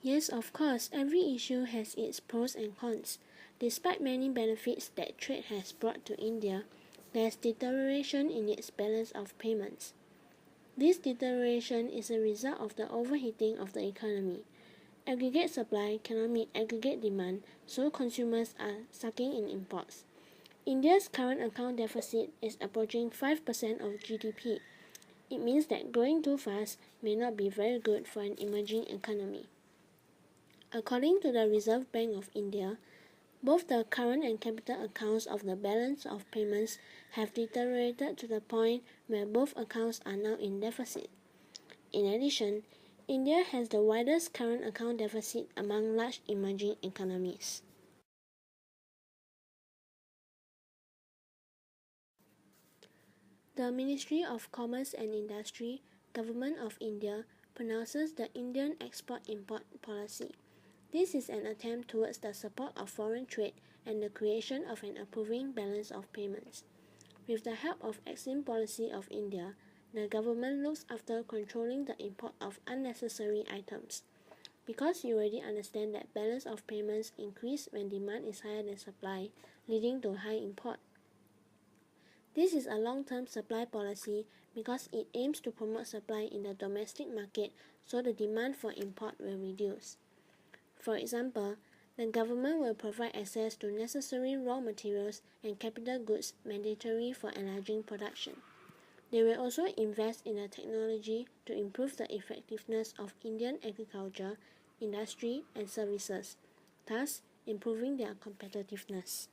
Yes, of course, every issue has its pros and cons. Despite many benefits that trade has brought to India, there's deterioration in its balance of payments. This deterioration is a result of the overheating of the economy. Aggregate supply cannot meet aggregate demand, so consumers are sucking in imports. India's current account deficit is approaching 5% of GDP. It means that growing too fast may not be very good for an emerging economy. According to the Reserve Bank of India, both the current and capital accounts of the balance of payments have deteriorated to the point where both accounts are now in deficit. In addition, India has the widest current account deficit among large emerging economies. The Ministry of Commerce and Industry, Government of India, pronounces the Indian Export-Import Policy. This is an attempt towards the support of foreign trade and the creation of an approving balance of payments. With the help of Exim Policy of India, the government looks after controlling the import of unnecessary items. Because you already understand that balance of payments increase when demand is higher than supply, leading to high import. This is a long-term supply policy because it aims to promote supply in the domestic market so the demand for import will reduce. For example, the government will provide access to necessary raw materials and capital goods mandatory for enlarging production. They will also invest in the technology to improve the effectiveness of Indian agriculture, industry, and services, thus improving their competitiveness.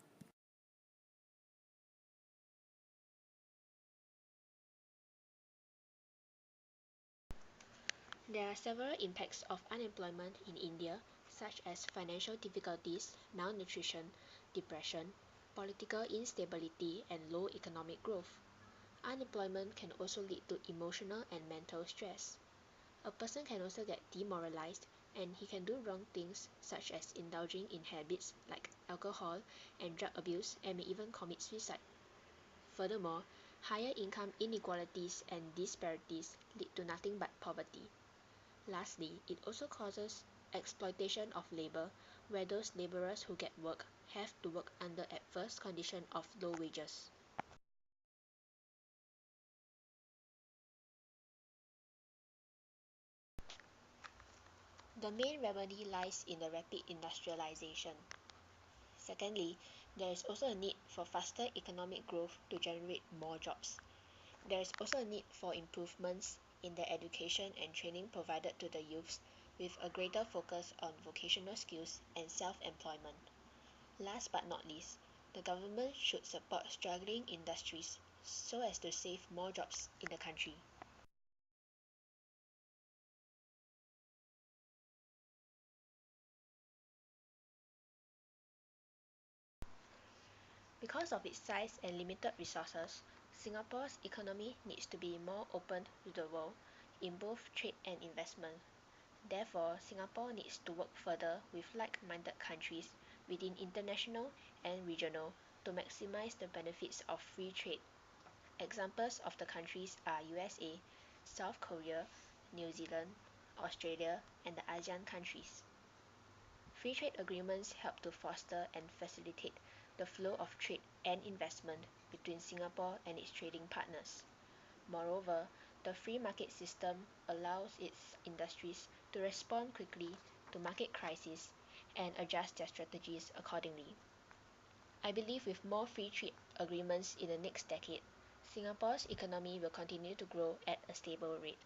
There are several impacts of unemployment in India, such as financial difficulties, malnutrition, depression, political instability, and low economic growth. Unemployment can also lead to emotional and mental stress. A person can also get demoralized and he can do wrong things such as indulging in habits like alcohol and drug abuse and may even commit suicide. Furthermore, higher income inequalities and disparities lead to nothing but poverty. Lastly, it also causes exploitation of labor, where those laborers who get work have to work under adverse conditions of low wages. The main remedy lies in the rapid industrialization. Secondly, there is also a need for faster economic growth to generate more jobs. There is also a need for improvements in the education and training provided to the youths with a greater focus on vocational skills and self-employment. Last but not least, the government should support struggling industries so as to save more jobs in the country. Because of its size and limited resources, Singapore's economy needs to be more open to the world in both trade and investment. Therefore, Singapore needs to work further with like-minded countries within international and regional to maximize the benefits of free trade. Examples of the countries are USA, South Korea, New Zealand, Australia, and the ASEAN countries. Free trade agreements help to foster and facilitate the flow of trade and investment between Singapore and its trading partners. Moreover, the free market system allows its industries to respond quickly to market crises and adjust their strategies accordingly. I believe with more free trade agreements in the next decade, Singapore's economy will continue to grow at a stable rate.